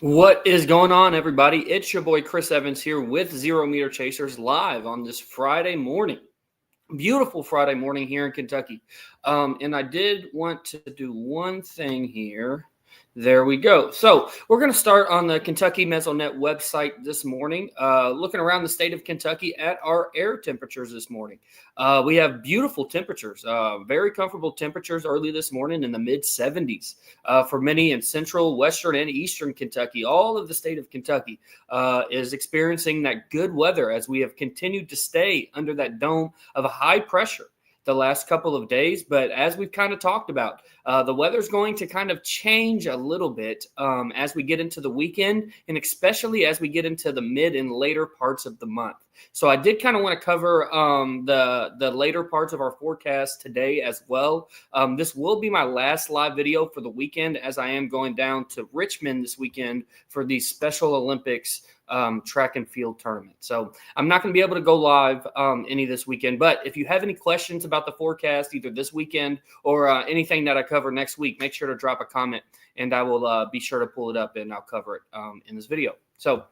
What is going on, everybody? It's your boy Chris Evans here with Zero Meter Chasers live on this Friday morning. Beautiful Friday morning here in Kentucky. And I did want to do one thing here. There we go. So we're going to start on the Kentucky Mesonet website this morning, looking around the state of Kentucky at our air temperatures this morning. We have beautiful temperatures, very comfortable temperatures early this morning in the mid 70s for many in central, western, and eastern Kentucky. All of the state of Kentucky is experiencing that good weather as we have continued to stay under that dome of a high pressure the last couple of days. But as we've kind of talked about, the weather's going to kind of change a little bit as we get into the weekend, and especially as we get into the mid and later parts of the month. So I did kind of want to cover the later parts of our forecast today as well. This will be my last live video for the weekend, as I am going down to Richmond this weekend for the Special Olympics track and field tournament. So I'm not going to be able to go live any this weekend. But if you have any questions about the forecast, either this weekend or anything that I cover next week, make sure to drop a comment and I will be sure to pull it up and I'll cover it in this video. So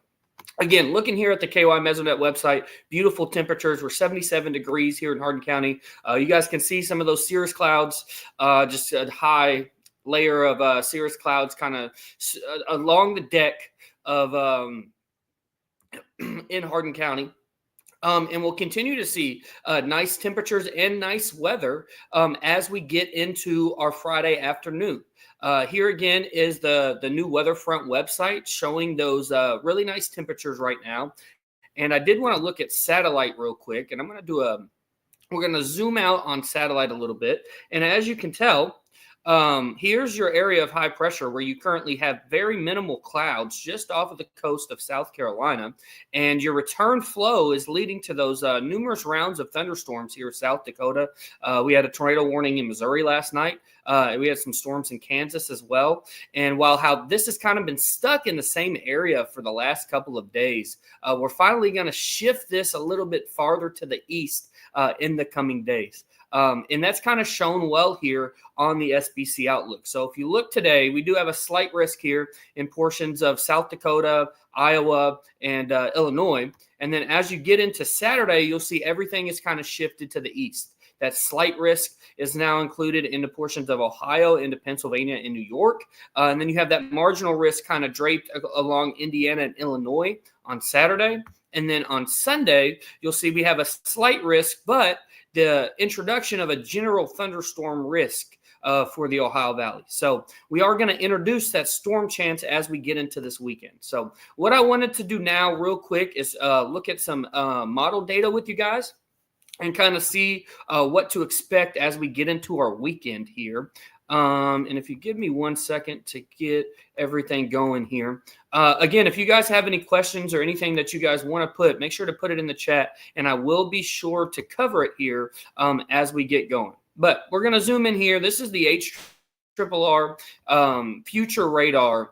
again, looking here at the KY Mesonet website, beautiful temperatures. We're 77 degrees here in Hardin County. You guys can see some of those cirrus clouds, just a high layer of cirrus clouds kind of along the deck of in Hardin County. And we'll continue to see nice temperatures and nice weather as we get into our Friday afternoon. Here again is the new weather front website showing those really nice temperatures right now. And I did want to look at satellite real quick, and I'm going to we're going to zoom out on satellite a little bit. And as you can tell, here's your area of high pressure where you currently have very minimal clouds just off of the coast of South Carolina. And your return flow is leading to those numerous rounds of thunderstorms here in South Dakota. We had a tornado warning in Missouri last night. We had some storms in Kansas as well. And while this has kind of been stuck in the same area for the last couple of days, we're finally going to shift this a little bit farther to the east in the coming days. And that's kind of shown well here on the SBC outlook. So if you look today, we do have a slight risk here in portions of South Dakota, Iowa, and Illinois. And then as you get into Saturday, you'll see everything is kind of shifted to the east. That slight risk is now included into portions of Ohio, into Pennsylvania, and New York. And then you have that marginal risk kind of draped along Indiana and Illinois on Saturday. And then on Sunday, you'll see we have a slight risk, but the introduction of a general thunderstorm risk for the Ohio Valley. So we are going to introduce that storm chance as we get into this weekend. So what I wanted to do now real quick is look at some model data with you guys and kind of see what to expect as we get into our weekend here. And if you give me 1 second to get everything going here. Again, if you guys have any questions or anything that you guys want to make sure to put it in the chat, and I will be sure to cover it here as we get going. But we're going to zoom in here. This is the HRRR future radar,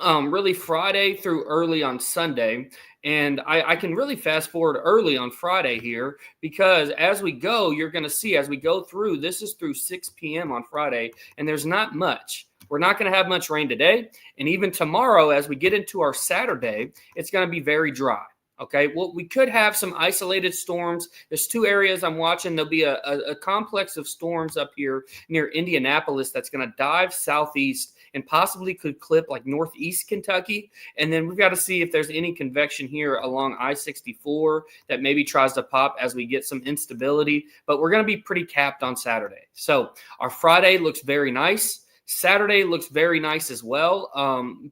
really Friday through early on Sunday. And I can really fast forward early on Friday here because as we go, you're going to see as we go through, this is through 6 p.m. on Friday, and there's not much. We're not going to have much rain today. And even tomorrow, as we get into our Saturday, it's going to be very dry. Okay, well, we could have some isolated storms. There's two areas I'm watching. There'll be a complex of storms up here near Indianapolis that's going to dive southeast and possibly could clip like northeast Kentucky. And then we've got to see if there's any convection here along I-64 that maybe tries to pop as we get some instability. But we're going to be pretty capped on Saturday. So our Friday looks very nice. Saturday looks very nice as well.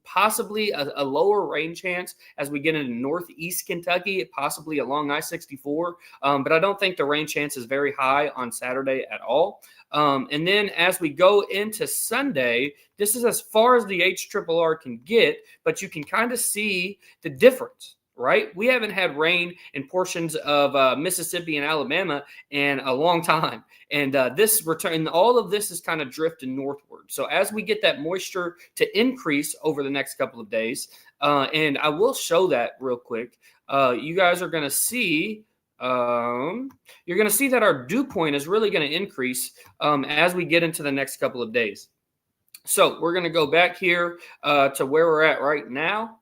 Possibly a lower rain chance as we get into northeast Kentucky, possibly along I-64. But I don't think the rain chance is very high on Saturday at all. And then as we go into Sunday, this is as far as the HRRR can get, but you can kind of see the difference. Right? We haven't had rain in portions of Mississippi and Alabama in a long time. And this return, all of this is kind of drifting northward. So as we get that moisture to increase over the next couple of days, and I will show that real quick, you guys are going to see, you're going to see that our dew point is really going to increase as we get into the next couple of days. So we're going to go back here to where we're at right now.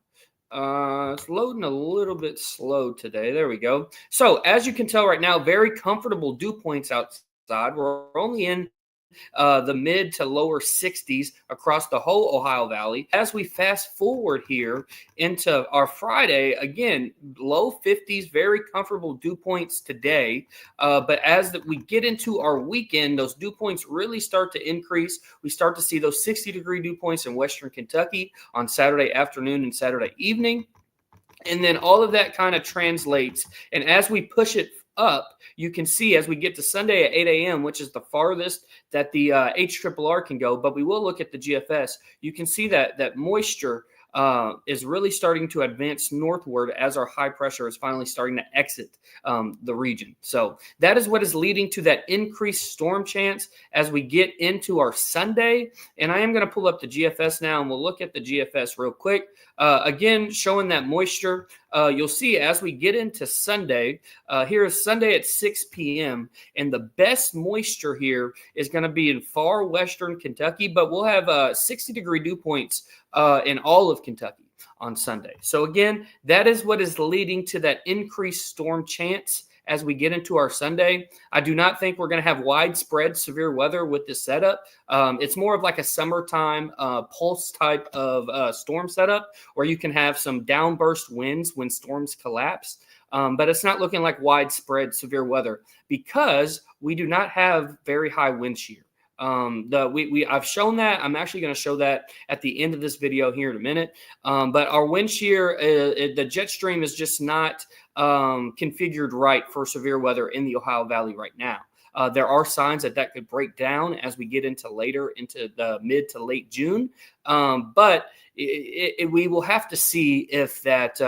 It's loading a little bit slow today. There we go. So as you can tell right now, very comfortable dew points outside. We're only in the mid to lower 60s across the whole Ohio Valley. As we fast forward here into our Friday, again, low 50s, very comfortable dew points today. But as we get into our weekend, those dew points really start to increase. We start to see those 60-degree dew points in western Kentucky on Saturday afternoon and Saturday evening. And then all of that kind of translates. And as we push it up, you can see as we get to Sunday at 8 a.m., which is the farthest that the HRRR can go, but we will look at the GFS. You can see that moisture is really starting to advance northward as our high pressure is finally starting to exit the region. So that is what is leading to that increased storm chance as we get into our Sunday. And I am going to pull up the GFS now, and we'll look at the GFS real quick. Again, showing that moisture. You'll see as we get into Sunday, here is Sunday at 6 p.m. And the best moisture here is going to be in far western Kentucky, but we'll have 60-degree dew points in all of Kentucky on Sunday. So again, that is what is leading to that increased storm chance as we get into our Sunday. I do not think we're going to have widespread severe weather with this setup. It's more of like a summertime pulse type of storm setup where you can have some downburst winds when storms collapse. But it's not looking like widespread severe weather because we do not have very high wind shear. I've shown that. I'm actually going to show that at the end of this video here in a minute. But our wind shear, the jet stream is just not configured right for severe weather in the Ohio Valley right now. There are signs that could break down as we get into the mid to late June. But we will have to see if that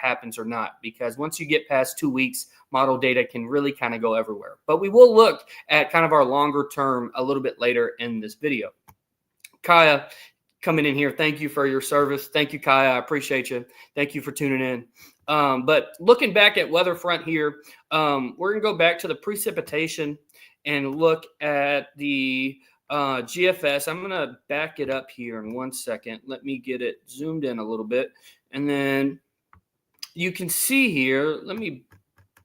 happens or not, because once you get past 2 weeks, model data can really kind of go everywhere. But we will look at kind of our longer term a little bit later in this video. Kaya coming in here. Thank you for your service. Thank you, Kaya. I appreciate you. Thank you for tuning in. But looking back at weather front here, we're going to go back to the precipitation and look at the GFS. I'm going to back it up here in 1 second. Let me get it zoomed in a little bit. And then you can see here, let me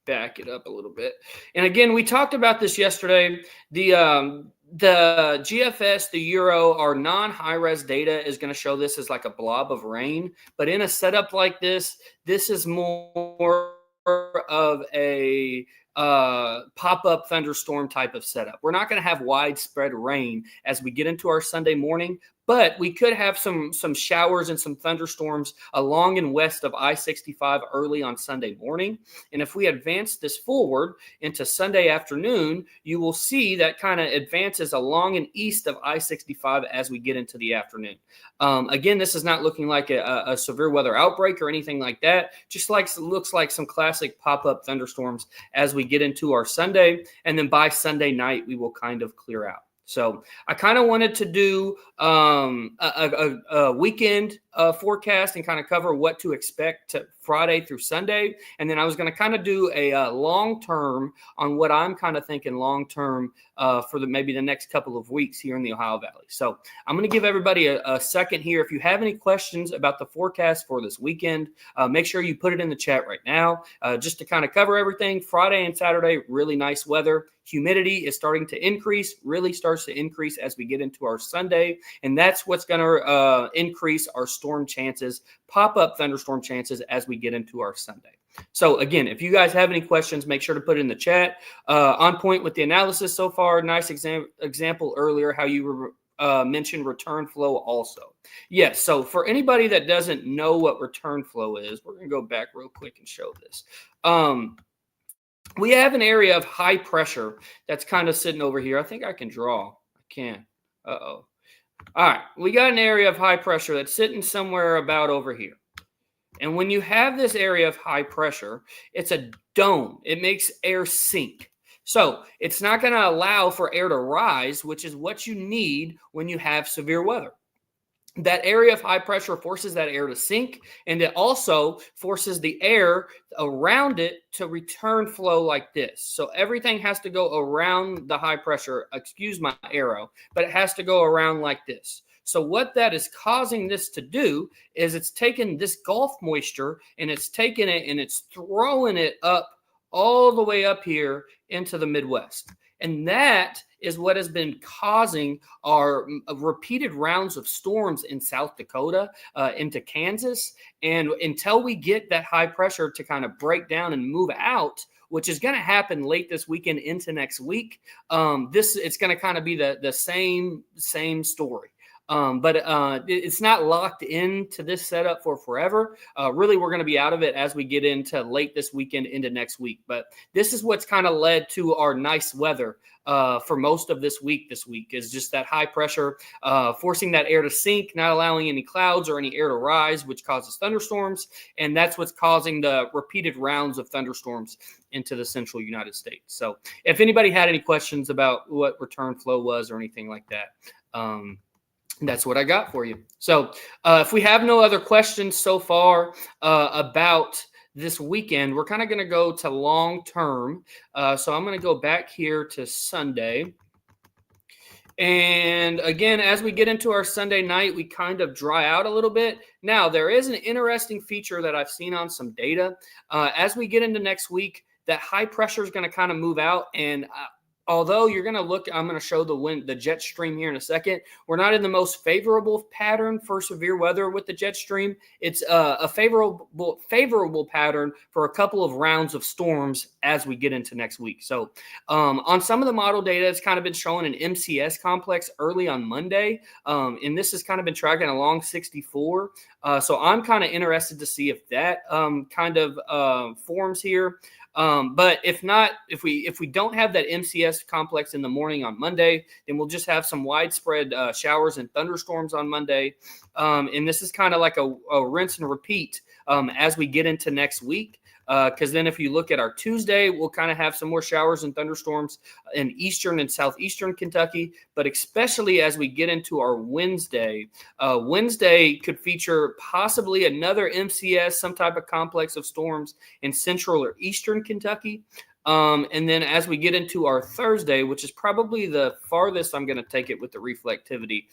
back it up a little bit. And again, we talked about this yesterday. The GFS, the Euro, our non-high-res data is going to show this as like a blob of rain. But in a setup like this is more of a pop-up thunderstorm type of setup. We're not going to have widespread rain as we get into our Sunday morning, but we could have some showers and some thunderstorms along and west of I-65 early on Sunday morning. And if we advance this forward into Sunday afternoon, you will see that kind of advances along and east of I-65 as we get into the afternoon. Again, this is not looking like a severe weather outbreak or anything like that. Just looks like some classic pop-up thunderstorms as we get into our Sunday. And then by Sunday night, we will kind of clear out. So I kind of wanted to do a weekend forecast and kind of cover what to expect Friday through Sunday. And then I was going to kind of do a long-term on what I'm kind of thinking long-term for maybe the next couple of weeks here in the Ohio Valley. So I'm going to give everybody a second here. If you have any questions about the forecast for this weekend, make sure you put it in the chat right now. Just to kind of cover everything, Friday and Saturday, really nice weather. Humidity is starting to increase, really starts to increase as we get into our Sunday. And that's what's going to increase our storm chances, pop-up thunderstorm chances as we get into our Sunday. So again, if you guys have any questions, make sure to put it in the chat. On point with the analysis so far. Nice example earlier how you mentioned return flow also. Yes, so for anybody that doesn't know what return flow is, we're going to go back real quick and show this. We have an area of high pressure that's kind of sitting over here. I think I can draw. I can. Uh-oh. All right. We got an area of high pressure that's sitting somewhere about over here. And when you have this area of high pressure, it's a dome. It makes air sink. So it's not going to allow for air to rise, which is what you need when you have severe weather. That area of high pressure forces that air to sink, and it also forces the air around it to return flow like this. So everything has to go around the high pressure, excuse my arrow, but it has to go around like this. So what that is causing this to do is it's taking this Gulf moisture and it's taking it and it's throwing it up all the way up here into the Midwest. And that is what has been causing our repeated rounds of storms in South Dakota, into Kansas. And until we get that high pressure to kind of break down and move out, which is going to happen late this weekend into next week, it's going to kind of be the same story. But it's not locked into this setup for forever. Really, we're going to be out of it as we get into late this weekend into next week. But this is what's kind of led to our nice weather for most of this week. This week is just that high pressure forcing that air to sink, not allowing any clouds or any air to rise, which causes thunderstorms. And that's what's causing the repeated rounds of thunderstorms into the central United States. So if anybody had any questions about what return flow was or anything like that, that's what I got for you. So if we have no other questions so far about this weekend, we're kind of going to go to long term. So I'm going to go back here to Sunday. And again, as we get into our Sunday night, we kind of dry out a little bit. Now, there is an interesting feature that I've seen on some data. As we get into next week, that high pressure is going to kind of move out. And although you're going to look, I'm going to show the jet stream here in a second. We're not in the most favorable pattern for severe weather with the jet stream. It's a favorable pattern for a couple of rounds of storms as we get into next week. So on some of the model data, it's kind of been showing an MCS complex early on Monday. And this has kind of been tracking along 64. So I'm kind of interested to see if that kind of forms here. But if not, if we don't have that MCS complex in the morning on Monday, then we'll just have some widespread showers and thunderstorms on Monday. And this is kind of like a rinse and repeat as we get into next week. Because then if you look at our Tuesday, we'll kind of have some more showers and thunderstorms in eastern and southeastern Kentucky. But especially as we get into our Wednesday, Wednesday could feature possibly another MCS, some type of complex of storms in central or eastern Kentucky. And then as we get into our Thursday, which is probably the farthest I'm going to take it with the reflectivity,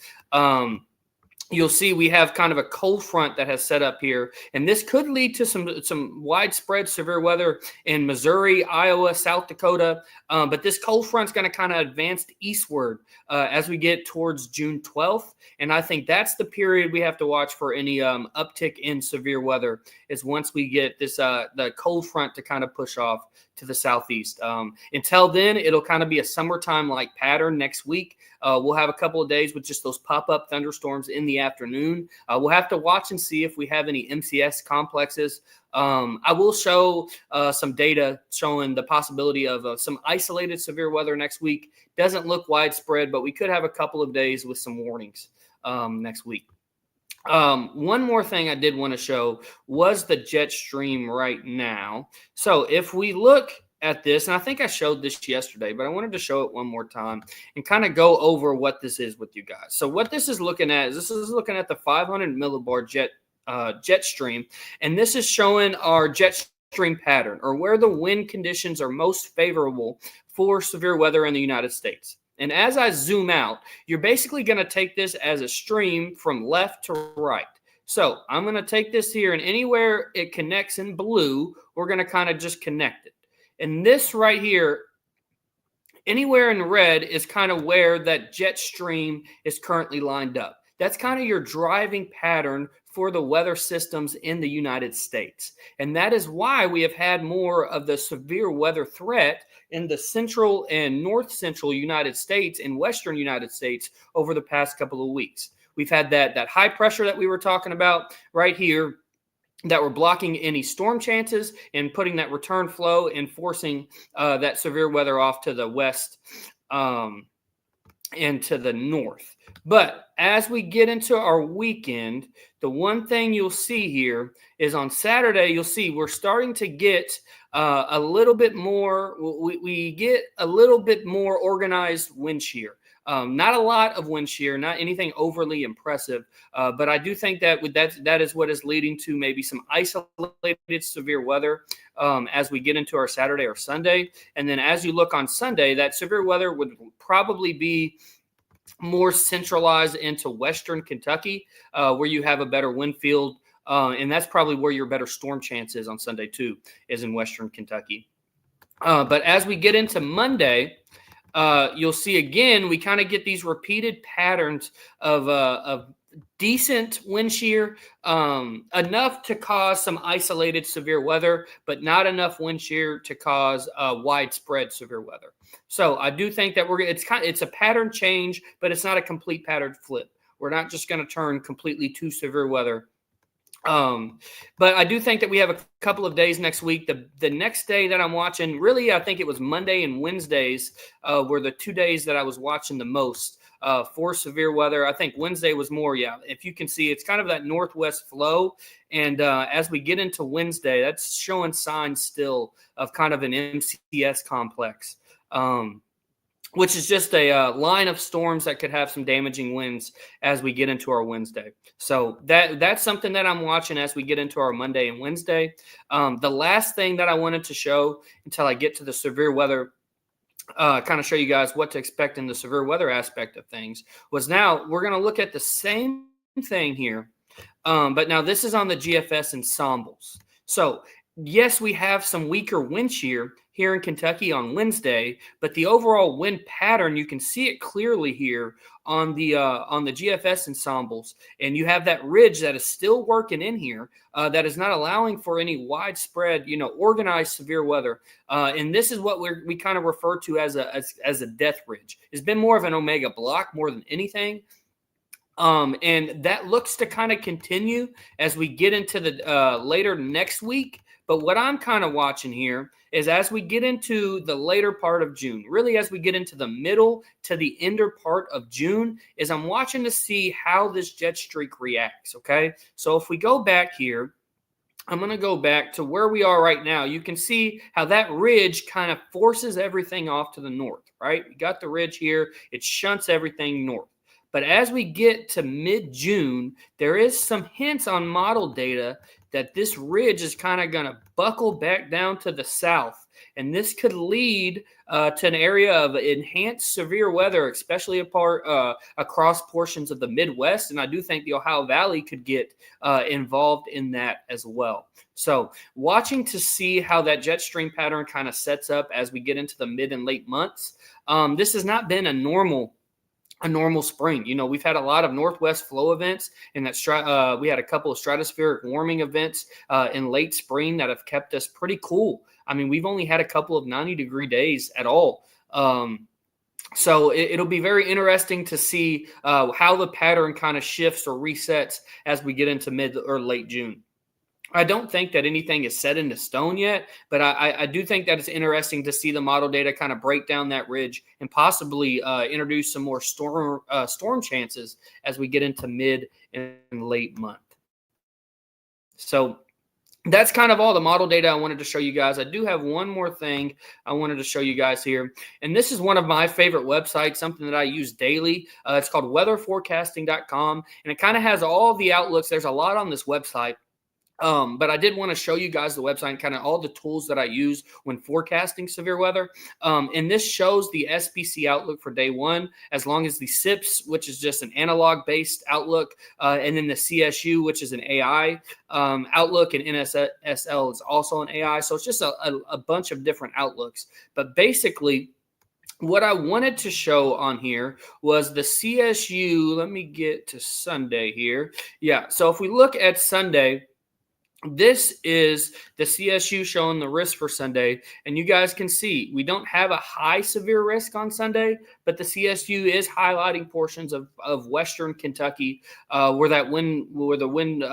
you'll see we have kind of a cold front that has set up here, and this could lead to some widespread severe weather in Missouri, Iowa, South Dakota. But this cold front's going to kind of advance eastward as we get towards June 12th. And I think that's the period we have to watch for any uptick in severe weather, is once we get this the cold front to kind of push off to the southeast. Until then, it'll kind of be a summertime-like pattern next week. We'll have a couple of days with just those pop-up thunderstorms in the afternoon. We'll have to watch and see if we have any MCS complexes. I will show some data showing the possibility of some isolated severe weather next week. Doesn't look widespread, but we could have a couple of days with some warnings next week. One more thing I did want to show was the jet stream right now. So if we look at this, and I think I showed this yesterday, but I wanted to show it one more time and kind of go over what this is with you guys. So what this is looking at is looking at the 500 millibar jet stream, and this is showing our jet stream pattern, or where the wind conditions are most favorable for severe weather in the United States. And as I zoom out, you're basically going to take this as a stream from left to right. So I'm going to take this here, and anywhere it connects in blue, we're going to kind of just connect it. And this right here, anywhere in red, is kind of where that jet stream is currently lined up. That's kind of your driving pattern for the weather systems in the United States. And that is why we have had more of the severe weather threat in the central and north central United States and western United States over the past couple of weeks. We've had that high pressure that we were talking about right here, that were blocking any storm chances and putting that return flow and forcing that severe weather off to the west and to the north. But as we get into our weekend, the one thing you'll see here is on Saturday, you'll see we're starting to get a little bit more, we get a little bit more organized wind shear. Not a lot of wind shear, not anything overly impressive, but I do think that that is what is leading to maybe some isolated severe weather as we get into our Saturday or Sunday. And then as you look on Sunday, that severe weather would probably be more centralized into Western Kentucky, where you have a better wind field. And that's probably where your better storm chance is on Sunday too, is in Western Kentucky. But as we get into Monday, you'll see again, we kind of get these repeated patterns of decent wind shear, enough to cause some isolated severe weather, but not enough wind shear to cause widespread severe weather. So I do think that it's a pattern change, but it's not a complete pattern flip. We're not just going to turn completely to severe weather. But I do think that we have a couple of days next week. The next day that I'm watching, really, I think it was Monday and Wednesdays were the 2 days that I was watching the most for severe weather. I think Wednesday was more, if you can see, it's kind of that northwest flow. And as we get into Wednesday, that's showing signs still of kind of an MCS complex. Which is just a line of storms that could have some damaging winds as we get into our Wednesday. So that's something that I'm watching as we get into our Monday and Wednesday. The last thing that I wanted to show until I get to the severe weather, kind of show you guys what to expect in the severe weather aspect of things, was now we're going to look at the same thing here. But now this is on the GFS ensembles. So yes, we have some weaker wind shear here in Kentucky on Wednesday, but the overall wind pattern, you can see it clearly here on the GFS ensembles, and you have that ridge that is still working in here that is not allowing for any widespread, organized severe weather. And this is what we kind of refer to as a death ridge. It's been more of an omega block more than anything. And that looks to kind of continue as we get into the later next week. But what I'm kind of watching here is as we get into the later part of June, really as we get into the middle to the ender part of June, is I'm watching to see how this jet streak reacts, okay? So if we go back here, I'm going to go back to where we are right now. You can see how that ridge kind of forces everything off to the north, right? We got the ridge here. It shunts everything north. But as we get to mid-June, there is some hints on model data that this ridge is kind of going to buckle back down to the south. And this could lead to an area of enhanced severe weather, especially across portions of the Midwest. And I do think the Ohio Valley could get involved in that as well. So watching to see how that jet stream pattern kind of sets up as we get into the mid and late months. This has not been a normal spring. We've had a lot of northwest flow events, and that we had a couple of stratospheric warming events in late spring that have kept us pretty cool. I mean, we've only had a couple of 90-degree days at all. So it'll be very interesting to see how the pattern kind of shifts or resets as we get into mid or late June. I don't think that anything is set into stone yet, but I do think that it's interesting to see the model data kind of break down that ridge and possibly introduce some more storm chances as we get into mid and late month. So that's kind of all the model data I wanted to show you guys. I do have one more thing I wanted to show you guys here. And this is one of my favorite websites, something that I use daily. It's called weatherforecasting.com. And it kind of has all the outlooks. There's a lot on this website. But I did want to show you guys the website and kind of all the tools that I use when forecasting severe weather. And this shows the SPC outlook for day one, as long as the SIPS, which is just an analog-based outlook, and then the CSU, which is an AI outlook, and NSSL is also an AI. So it's just a bunch of different outlooks. But basically, what I wanted to show on here was the CSU. Let me get to Sunday here. Yeah, so if we look at Sunday, this is the CSU showing the risk for Sunday, and you guys can see we don't have a high severe risk on Sunday, but the CSU is highlighting portions of Western Kentucky where the wind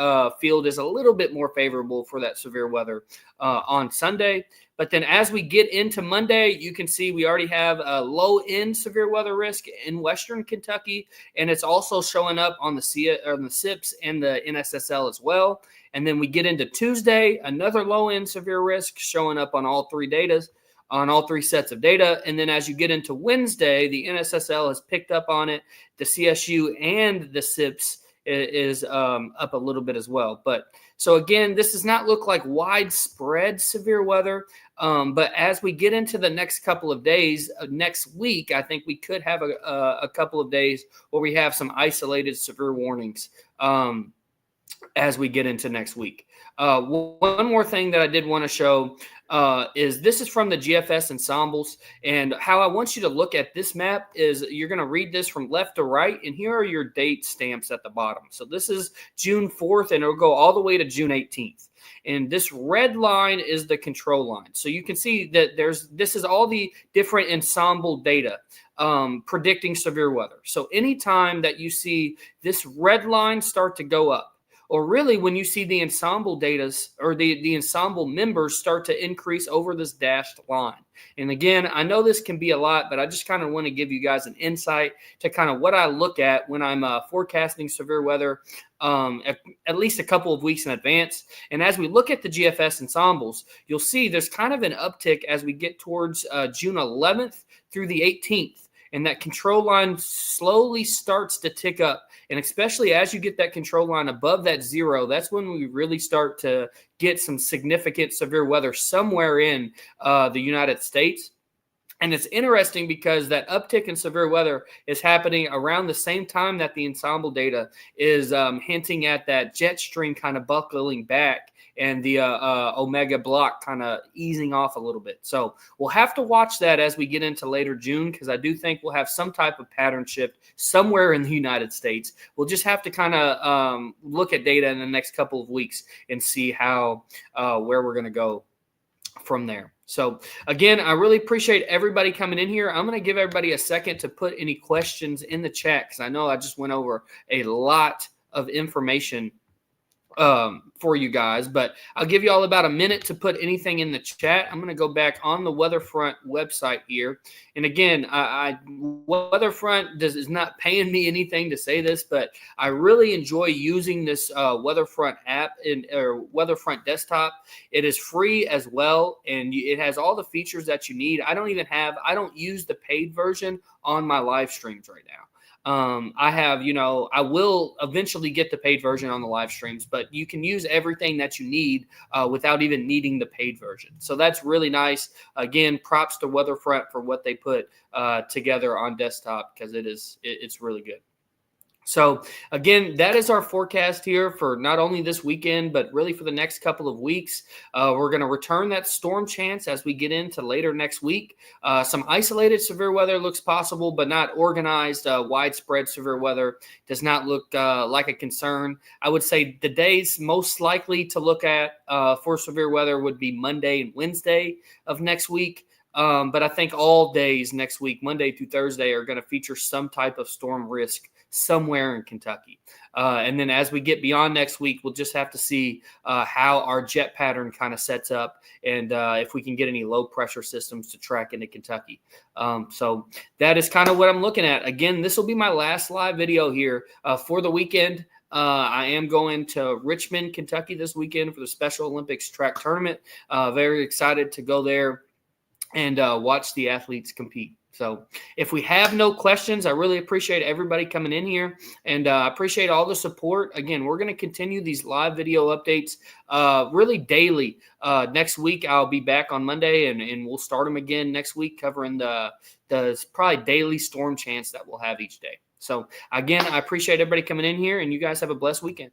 field is a little bit more favorable for that severe weather on Sunday. But then as we get into Monday, you can see we already have a low-end severe weather risk in Western Kentucky, and it's also showing up on the SIPS and the NSSL as well. And then we get into Tuesday, another low-end severe risk showing up on all three sets of data. And then as you get into Wednesday, the NSSL has picked up on it. The CSU and the SIPS is up a little bit as well. But so again, this does not look like widespread severe weather. But as we get into the next couple of days, next week, I think we could have a couple of days where we have some isolated severe warnings as we get into next week. One more thing that I did want to show is this is from the GFS ensembles. And how I want you to look at this map is you're going to read this from left to right. And here are your date stamps at the bottom. So this is June 4th, and it'll go all the way to June 18th. And this red line is the control line. So you can see that this is all the different ensemble data predicting severe weather. So anytime that you see this red line start to go up, or really when you see the ensemble data or the ensemble members start to increase over this dashed line. And again, I know this can be a lot, but I just kind of want to give you guys an insight to kind of what I look at when I'm forecasting severe weather at least a couple of weeks in advance. And as we look at the GFS ensembles, you'll see there's kind of an uptick as we get towards June 11th through the 18th. And that control line slowly starts to tick up. And especially as you get that control line above that 0, that's when we really start to get some significant severe weather somewhere in the United States. And it's interesting because that uptick in severe weather is happening around the same time that the ensemble data is hinting at that jet stream kind of buckling back and the omega block kind of easing off a little bit. So we'll have to watch that as we get into later June, because I do think we'll have some type of pattern shift somewhere in the United States. We'll just have to kind of look at data in the next couple of weeks and see how where we're going to go from there. So again, I really appreciate everybody coming in here. I'm going to give everybody a second to put any questions in the chat, because I know I just went over a lot of information for you guys, but I'll give you all about a minute to put anything in the chat. I'm going to go back on the Weatherfront website here. And again, Weatherfront is not paying me anything to say this, but I really enjoy using this Weatherfront app or Weatherfront desktop. It is free as well, and it has all the features that you need. I don't use the paid version on my live streams right now. I will eventually get the paid version on the live streams, but you can use everything that you need without even needing the paid version. So that's really nice. Again, props to Weatherfront for what they put together on desktop, because it's really good. So again, that is our forecast here for not only this weekend, but really for the next couple of weeks. We're going to return that storm chance as we get into later next week. Some isolated severe weather looks possible, but not organized. Widespread severe weather does not look like a concern. I would say the days most likely to look at for severe weather would be Monday and Wednesday of next week. But I think all days next week, Monday through Thursday, are going to feature some type of storm risk somewhere in Kentucky. And then as we get beyond next week, we'll just have to see how our jet pattern kind of sets up, and if we can get any low pressure systems to track into Kentucky. So that is kind of what I'm looking at. Again, this will be my last live video here for the weekend. I am going to Richmond, Kentucky this weekend for the Special Olympics track tournament. Very excited to go there and watch the athletes compete. So if we have no questions, I really appreciate everybody coming in here, and I appreciate all the support. Again, we're going to continue these live video updates really daily. Next week, I'll be back on Monday, and we'll start them again next week, covering the probably daily storm chance that we'll have each day. So again, I appreciate everybody coming in here, and you guys have a blessed weekend.